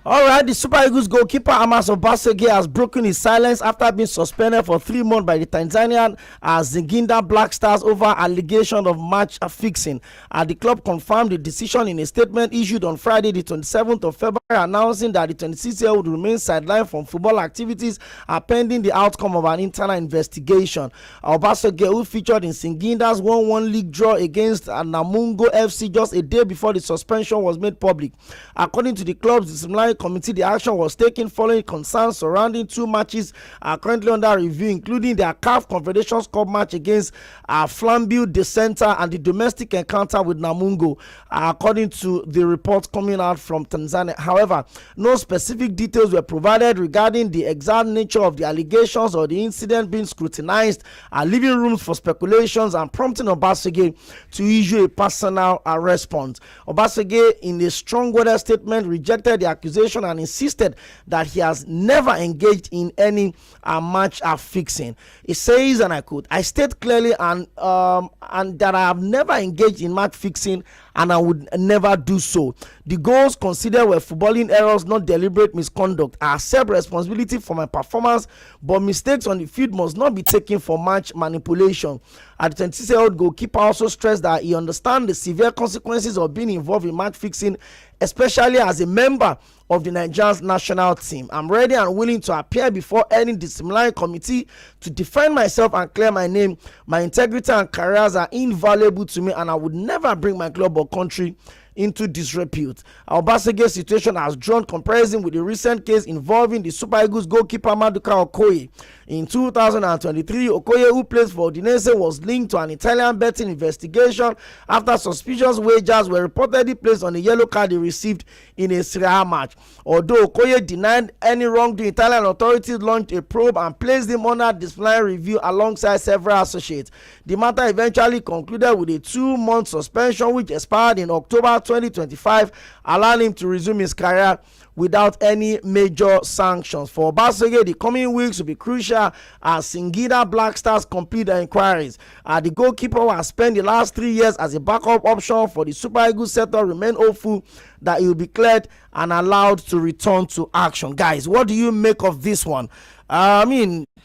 All right, the Super Eagles goalkeeper Amos Obasogie has broken his silence after being suspended for 3 months by the Tanzanian Singida Black Stars over allegation of match fixing. The club confirmed the decision in a statement issued on Friday, the 27th of February, announcing that the 26-year-old would remain sidelined from football activities pending the outcome of an internal investigation. Obasogie, who featured in Singida's 1-1 league draw against Namungo FC just a day before the suspension was made public. According to the club's disciplinary committee, the action was taken following concerns surrounding 2 matches currently under review, including the CAF Confederations Cup match against Flambeau de Center and the domestic encounter with Namungo, according to the report coming out from Tanzania. However, no specific details were provided regarding the exact nature of the allegations or the incident being scrutinized, leaving room for speculations and prompting Obasogie to issue a personal response. Obasogie, in a strong-worded statement, rejected the accusation and insisted that he has never engaged in any match fixing. He says, and I quote, "I state clearly and that I have never engaged in match fixing and I would never do so. The goals considered were footballing errors, not deliberate misconduct. I accept responsibility for my performance, but mistakes on the field must not be taken for match manipulation." The 26-year-old goalkeeper also stressed that he understands the severe consequences of being involved in match fixing, especially as a member of the Nigerian national team. "I'm ready and willing to appear before any disciplinary committee to defend myself and clear my name. My integrity and careers are invaluable to me, and I would never bring my club or country into disrepute." Obasogie's situation has drawn comparison with the recent case involving the Super Eagles goalkeeper Maduka Okoye. In 2023, Okoye, who plays for Udinese, was linked to an Italian betting investigation after suspicious wagers were reportedly placed on the yellow card he received in a Serie A match. Although Okoye denied any wrongdoing, Italian authorities launched a probe and placed him under disciplinary review alongside several associates. The matter eventually concluded with a 2-month suspension, which expired in October 2025, allowing him to resume his career without any major sanctions. For Obasogie, the coming weeks will be crucial as Singida Black Stars complete their inquiries. The goalkeeper who has spent the last 3 years as a backup option for the Super Eagles setup remain hopeful that he will be cleared and allowed to return to action. Guys, what do you make of this one?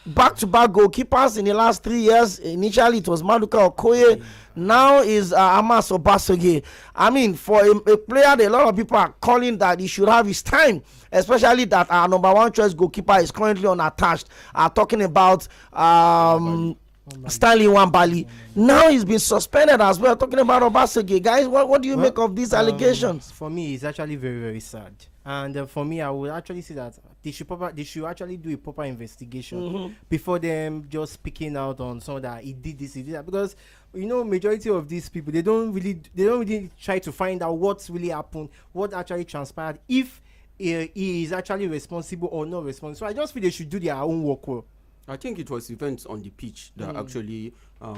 Back-to-back goalkeepers in the last 3 years. Initially, it was Maduka Okoye. Now is Amos Obasogie. For a player, a lot of people are calling that he should have his time, especially that our number 1 choice goalkeeper is currently unattached. Talking about Stanley Nwabali. Now he's been suspended as well. Talking about Obasogie. Guys, what do you make of these allegations? For me, it's actually very, very sad. And for me, I would actually say that they should actually do a proper investigation before them just speaking out on someone that he did this, he did that. Because majority of these people, they don't really try to find out what's really happened, what actually transpired, if he is actually responsible or not responsible. So I just feel they should do their own work well. I think it was events on the pitch that actually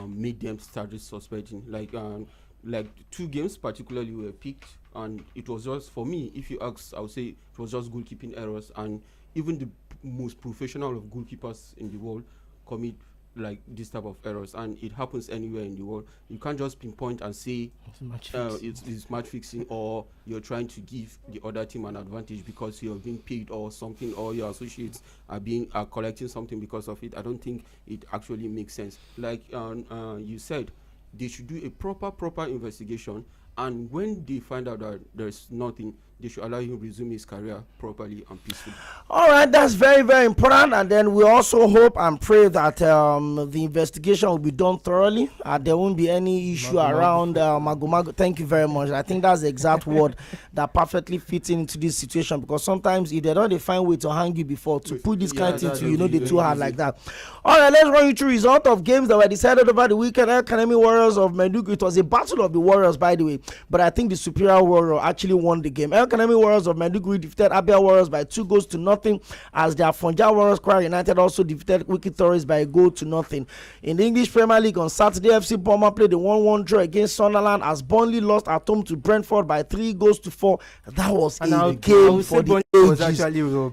made them start suspecting. Like 2 games particularly were picked, and it was just, for me, if you ask, I would say it was just goalkeeping errors, and even the most professional of goalkeepers in the world commit like this type of errors, and it happens anywhere in the world. You can't just pinpoint and say it's match fixing, or you're trying to give the other team an advantage because you're being paid or something, or your associates are collecting something because of it. I don't think it actually makes sense. Like you said, they should do a proper investigation, and when they find out that there's nothing, they should allow him resume his career properly and peacefully. All right, that's very, very important. And then we also hope and pray that the investigation will be done thoroughly. There won't be any issue around Mago. Thank you very much. I think that's the exact word that perfectly fits into this situation, because sometimes if they don't find way to hang you before to put this kind of thing to you, they too hard like that. All right, let's run you through result of games that were decided over the weekend. Academy Warriors of Maiduguri. It was a battle of the Warriors, by the way, but I think the superior Warrior actually won the game. Academy Warriors of Maiduguri defeated Abia Warriors by 2-0, as their Fonja Warriors Kwara United also defeated Wiki Tourists by 1-0. In the English Premier League on Saturday, FC Bournemouth played a 1-1 draw against Sunderland, as Burnley lost at home to Brentford by 3-4. That was a game for the ages.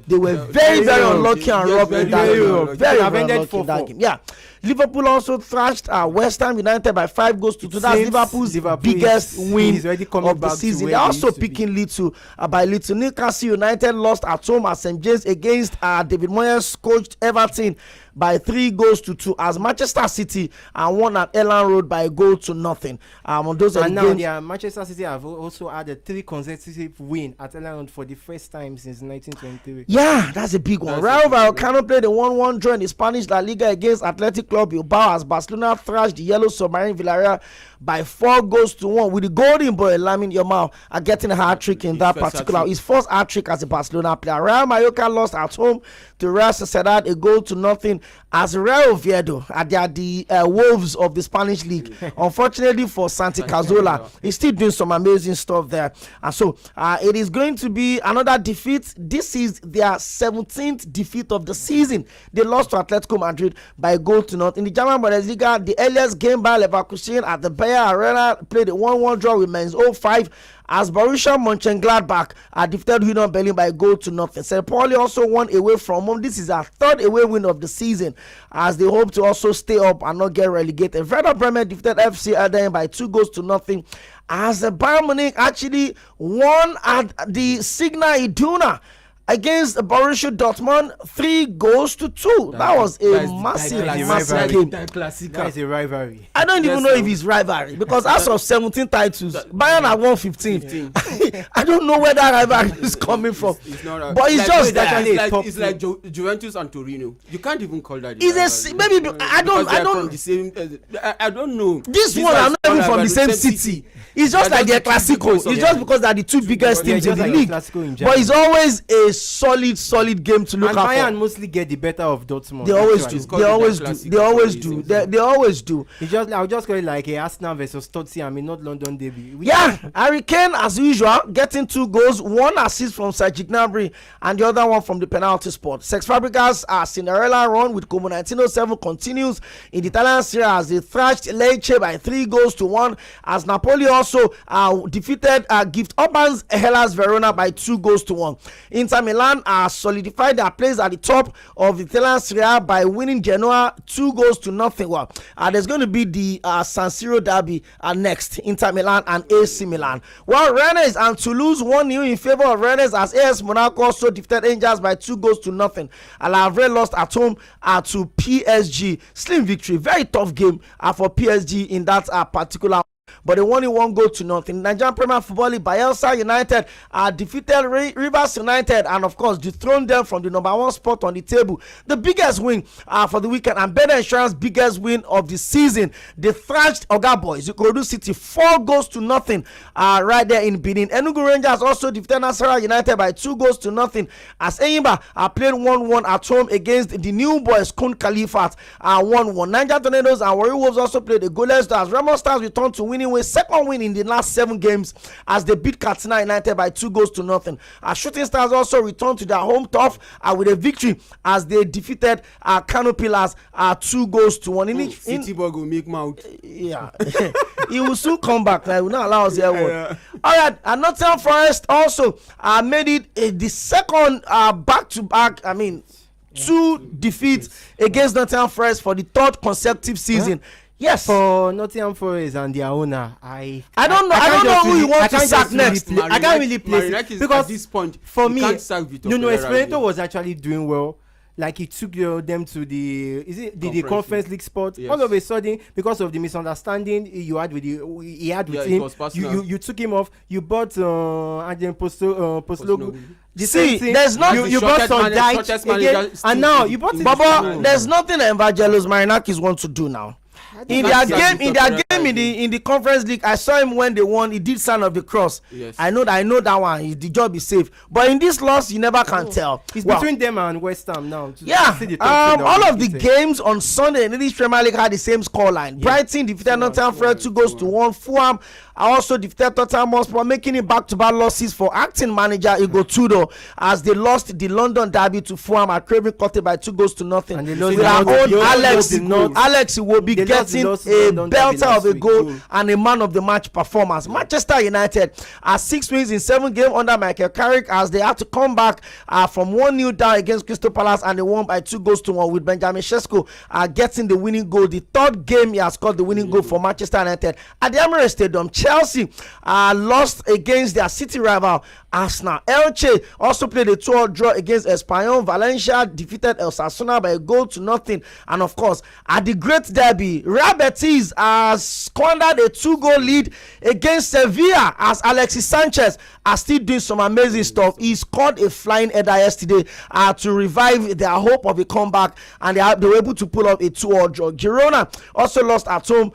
They were very, very unlucky and robbed in that game. Very unlucky in that game. Yeah. Liverpool also thrashed West Ham United by 5-2. That's Liverpool's biggest win of the season. They're also picking little by little. Newcastle United lost at home at St. James against David Moyes coached Everton by 3-2, as Manchester City won at Elland Road by 1-0. Those are now Manchester City have also had a 3 consecutive win at Elland Road for the first time since 1923. Yeah, that's a big one. Rayo Vallecano played a 1-1 draw in the Spanish La Liga against Athletic Club Bilbao, as Barcelona thrashed the Yellow Submarine Villarreal by 4-1, with the golden boy Lamine Yamal getting a hat-trick in that particular. His first hat-trick as a Barcelona player. Real Mallorca lost at home to Real Sociedad 1-0, as Real Oviedo they are the wolves of the Spanish league. Unfortunately for Santi Cazorla, he's still doing some amazing stuff there. And so it is going to be another defeat. This is their 17th defeat of the season. They lost to Atletico Madrid by 1-0. In the German Bundesliga, the earliest game by Leverkusen at the Bayer Arena played a 1-1 draw with Mainz 05, as Borussia Mönchengladbach defeated Union Berlin by 1-0. St. Pauli also won away from home. This is our 3rd away win of the season, as they hope to also stay up and not get relegated. Werder Bremen defeated FC Erding by 2-0, as the Bayern Munich actually won at the Signal Iduna against Borussia Dortmund 3-2. That was a massive game. That is a rivalry. I don't even know if it's rivalry, because as of 17 titles, Bayern have won 15. I don't know where that rivalry is coming from. But it's just that it's like Juventus and Torino. You can't even call that. It's a maybe I don't I don't know. This one are not even from the same city. It's just like the Clasico. It's just because they're the two biggest teams in the league. But it's always a solid game to look at. Bayern mostly get the better of Dortmund. They always do. I'll just call it like a Arsenal versus Tottenham, not London derby. Yeah, Harry Kane as usual getting 2 goals, 1 assist from Serge Gnabry and the other one from the penalty spot. Cesc Fabregas Cinderella run with Como 1907 continues in the Italian Serie as they thrashed Lecce by 3-1, as Napoli also defeated Gift Urbans Hellas Verona by 2-1. Inter Milan solidified their place at the top of the Italian Serie A by winning Genoa 2-0. Well, there's going to be the San Siro derby next, Inter Milan and AC Milan. Well, Rennes and Toulouse 1-0 in favor of Rennes, as AS Monaco also defeated Angers by 2-0. Havre lost at home to PSG. Slim victory, very tough game for PSG in that particular. But they won it 1-0. Nigerian Premier Football League, Bayelsa United defeated Rivers United and of course dethroned them from the number 1 spot on the table. The biggest win for the weekend, and Better Insurance biggest win of the season. They thrashed Oga Boys, Ikorodu City 4-0 right there in Benin. Enugu Rangers also defeated Nasarawa United by 2-0, as Enyimba played 1-1 at home against the new boys Kun Khalifat 1-1. Niger Tornadoes and Warri Wolves also played a goalless draw, as Remo Stars returned to winning way, second win in the last 7 games, as they beat Katsina United by 2-0. Shooting Stars also returned to their home turf with a victory as they defeated Kano Pillars 2-1. City boy will make mouth. Yeah, he will soon come back. I will not allow us here. All right, and Nottingham Forest also made it the second back-to-back. 2 defeats against Nottingham Forest for the 3rd consecutive season. Yes, for Nottingham Forest and their owner, I don't know who you want to sack next. I can't really place it, because at this point, for me, Nuno Espirito was actually doing well. like he took them to the conference league spot. Yes. All of a sudden, because of the misunderstanding he had with him, you took him off. You bought Postlogo. See, there's nothing. You bought some Dyche again, and now you bought Baba. There's nothing Evangelos Marinakis want to do now. In their game in the conference league, I saw him when they won. He did sign of the cross. Yes. I know that one. The job is safe. But in this loss, you never can tell. It's between them and West Ham now. Yeah. All of the games on Sunday in the English Premier League had the same scoreline. Yeah. Brighton defeated Nottingham Forest 2-1. Fulham also defeated Tottenham Hotspur, making it back-to-back losses for acting manager Igor Tudor as they lost the London derby to Fulham at Craven Cottage by 2-0. And with our own Alex will be getting a belter of a goal and a man of the match performance. Manchester United are 6 wins in 7 games under Michael Carrick as they had to come back from 1-0 down against Crystal Palace, and they won by 2-1 with Benjamin Sesko getting the winning goal. The third game he has scored the winning goal for Manchester United at the Emirates Stadium. Chelsea lost against their city rival Arsenal. Elche also played a 2-2 draw against Espanyol. Valencia defeated El Sasuna by 1-0. And of course, at the Great Derby, Real Betis has squandered a 2-goal lead against Sevilla as Alexis Sanchez are still doing some amazing stuff. He scored a flying header yesterday to revive their hope of a comeback, and they were able to pull up a 2-2 draw. Girona also lost at home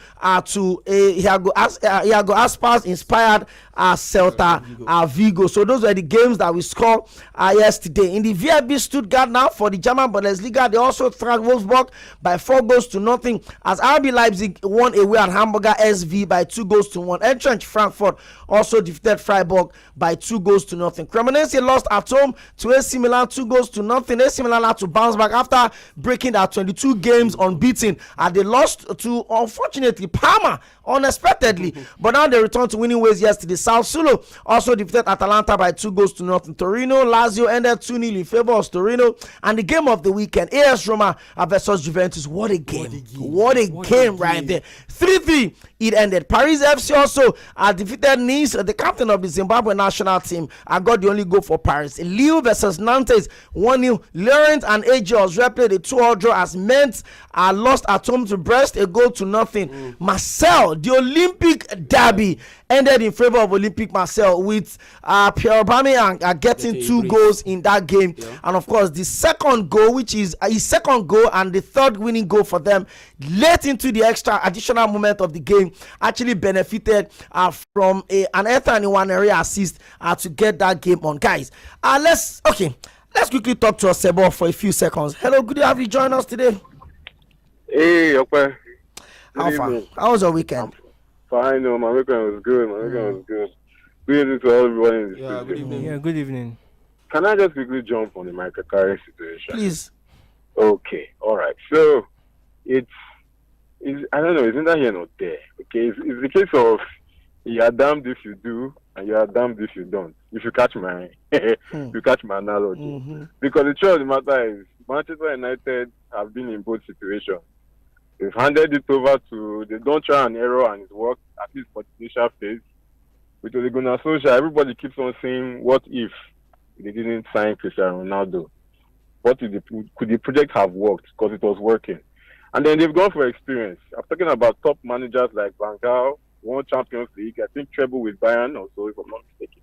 to Iago Aspas inspired Celta Vigo. So those were the games that we scored yesterday. In the VfB Stuttgart now for the German Bundesliga, they also thrashed Wolfsburg by 4-0 as RB Leipzig won away at Hamburger SV by 2-1. Eintracht Frankfurt also defeated Freiburg by 2-0. Cremonese lost at home to AC Milan 2-0. AC Milan had to bounce back after breaking their 22 games unbeaten, and they lost to, unfortunately, Parma unexpectedly, but now they returned to winning ways yesterday. Sassuolo also defeated Atalanta by 2-0. Torino Lazio ended 2-0 in favor of Torino, and the game of the weekend, AS Roma versus Juventus. What a game! What a game right there. 3-3 it ended. Paris FC also defeated Nice. The captain of the Zimbabwe national team got the only goal for Paris. Lille versus Nantes 1-0. Laurent and AJ played a 2-2 draw as Metz lost at home to Brest 1-0. Marseille, the Olympic derby, ended in favor of Olympic Marseille with Pierre Aubameyang getting 2 goals in that game. Yeah. And of course, the second goal, which is his second goal and the third winning goal for them late into the extra additional moment of the game, actually benefited from an Ethan Nwaneri assist to get that game on. Guys, let's quickly talk to Osebo for a few seconds. Hello, good to have you join us today. Hey, okay. How far? How was your weekend? Fine, no, my weekend was good. Good evening to everyone in the studio. Good evening. Yeah, good evening. Can I just quickly jump on the Michael Carrick situation? Please. Okay, all right. So, it's I don't know, it's neither here nor there. Okay, it's the case of you are damned if you do, and you are damned if you don't. If you catch my analogy. Mm-hmm. Because the truth of the matter is, Manchester United have been in both situations. They've handed it over to, they don't try and error and it's worked, at least for the initial phase. With Ole Gunnar Solskjaer, everybody keeps on saying, what if they didn't sign Cristiano Ronaldo? Could the project have worked? Because it was working. And then they've gone for experience. I'm talking about top managers like Van Gaal, won Champions League, I think treble with Bayern also, if I'm not mistaken.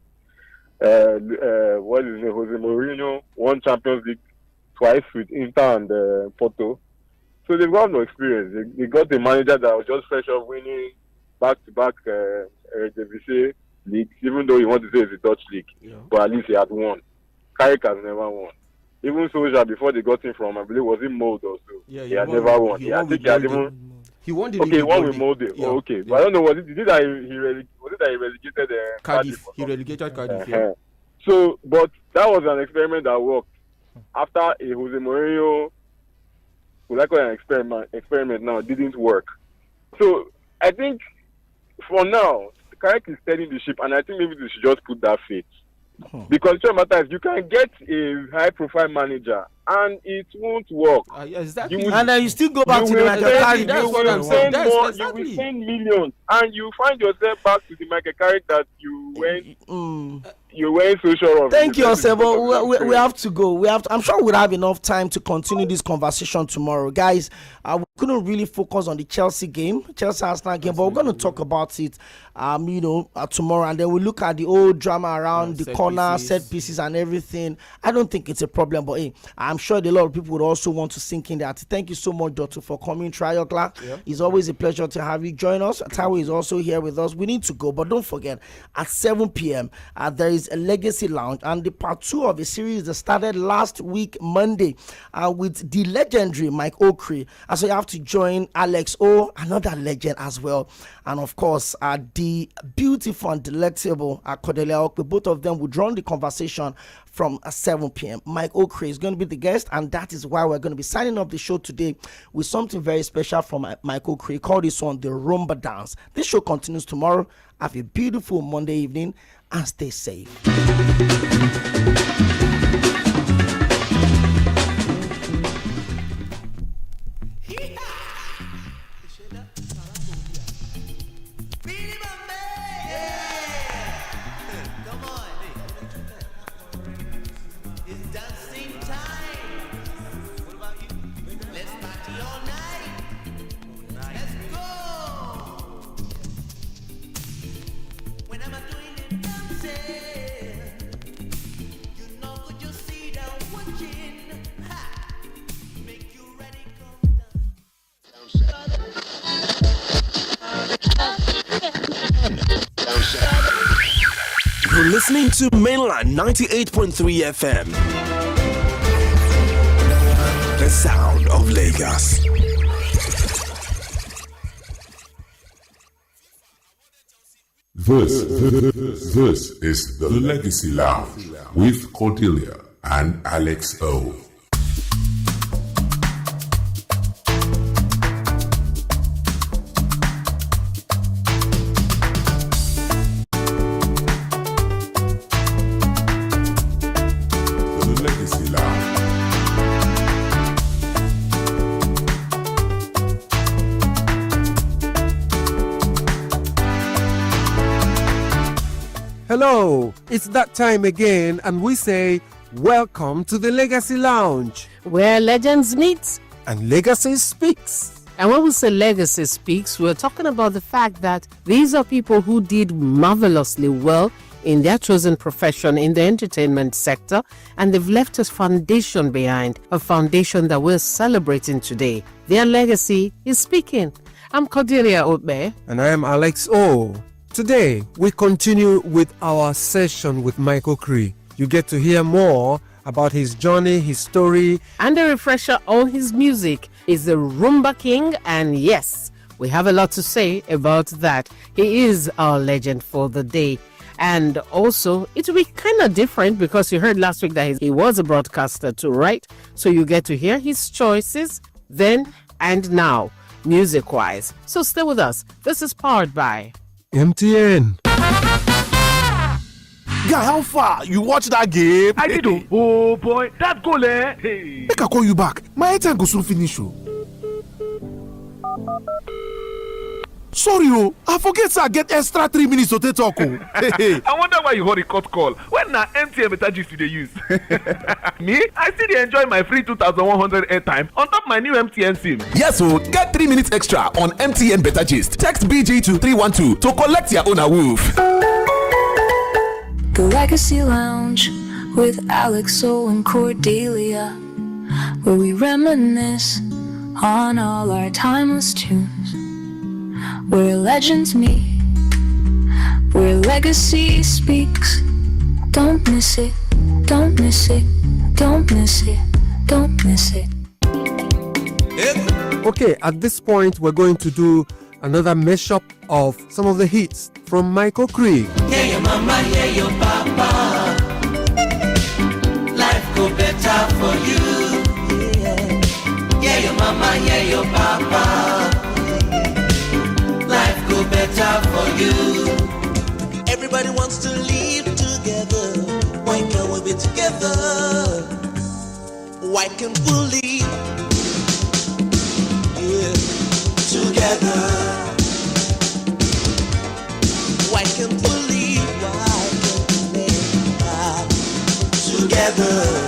Jose Mourinho won Champions League twice with Inter and Porto. So they've got no experience. They got a manager that was just fresh off winning back-to-back Eredivisie leagues, even though you want to say it's a Dutch league. Yeah. But at least he had won. Carrick has never won. Even Solskjaer, before they got him from, I believe, was in Molde also. Yeah, he had never won. He won the league. He won with Molde. Yeah. Oh, okay. Yeah. But I don't know, was it that he relegated Cardiff? He relegated Cardiff, yeah. So, but that was an experiment that worked. After a Jose Mourinho, we like an experiment now, it didn't work. So I think for now, Carrick is steadying the ship, and I think maybe they should just put that faith. Because the matter is, you can get a high-profile manager, and it won't work. Exactly. And then you still go back to the Michael Carrick. That's what I'm saying. You will spend millions, and you find yourself back to the Michael Carrick that you you're wearing so sure of it. Thank you, Osebo. We have to go. I'm sure we'll have enough time to continue this conversation tomorrow, guys. We couldn't really focus on the Chelsea game, Chelsea-Arsenal game, but we're going to talk about it, tomorrow, and then we'll look at the old drama around the corner, set pieces, and everything. I don't think it's a problem, but hey, I'm sure a lot of people would also want to sink in that. Thank you so much, Dr. for coming. Trayokla. Yeah. It's always a pleasure to have you join us. Tawe is also here with us. We need to go, but don't forget, at 7 p.m., there is a Legacy Lounge, and the part 2 of a series that started last week, Monday, with the legendary Mike Okri. And so you have to join Alex O, another legend as well. And of course, the beautiful and delectable Cordelia Okwe. Both of them will run the conversation from 7 p.m. Mike Okri is going to be the guest, and that is why we're going to be signing up the show today with something very special from Mike Okri. Call this one the Rumba Dance. This show continues tomorrow. Have a beautiful Monday evening and stay safe. You're listening to Mainland 98.3 FM. The sound of Lagos. This is the Legacy Lounge with Cordelia and Alex O. Hello, it's that time again, and we say welcome to the Legacy Lounge, where legends meet and legacy speaks. And when we say legacy speaks, we're talking about the fact that these are people who did marvelously well in their chosen profession in the entertainment sector, and they've left a foundation behind, a foundation that we're celebrating today. Their legacy is speaking. I'm Cordelia Okwe. And I am Alex O. Today, we continue with our session with Mike Okri. You get to hear more about his journey, his story. And a refresher on his music. He's the Rumba King, and yes, we have a lot to say about that. He is our legend for the day. And also, it will be kind of different because you heard last week that he was a broadcaster too, right? So you get to hear his choices then and now, music-wise. So stay with us. This is powered by MTN. Guy, how far? You watch that game? I did. Oh boy, that goal, eh? Hey. Make I call you back. My time go soon finish. Sorry, I forget sir, get extra 3 minutes to take talk. I wonder why you hold a cut call. When na MTN better gist you dey use. Me, I still dey enjoy my free 2,100 airtime on top my new MTN SIM. Yes, so get 3 minutes extra on MTN better gist. Text BG to 312 to collect your own awoof. The Legacy Lounge with Alex O and Cordelia, where we reminisce on all our timeless tunes, where legends meet, where legacy speaks. Don't miss it, don't miss it, don't miss it, don't miss it. Okay, at this point, we're going to do another mashup of some of the hits from Mike Okri. Yeah, your mama, yeah, your papa. Life go better for you. Yeah, your mama, yeah, your papa. Life go better for you. Everybody wants to live together. Why can't we be together? Why can't we live together? Why can't we live? Why can't we live? together.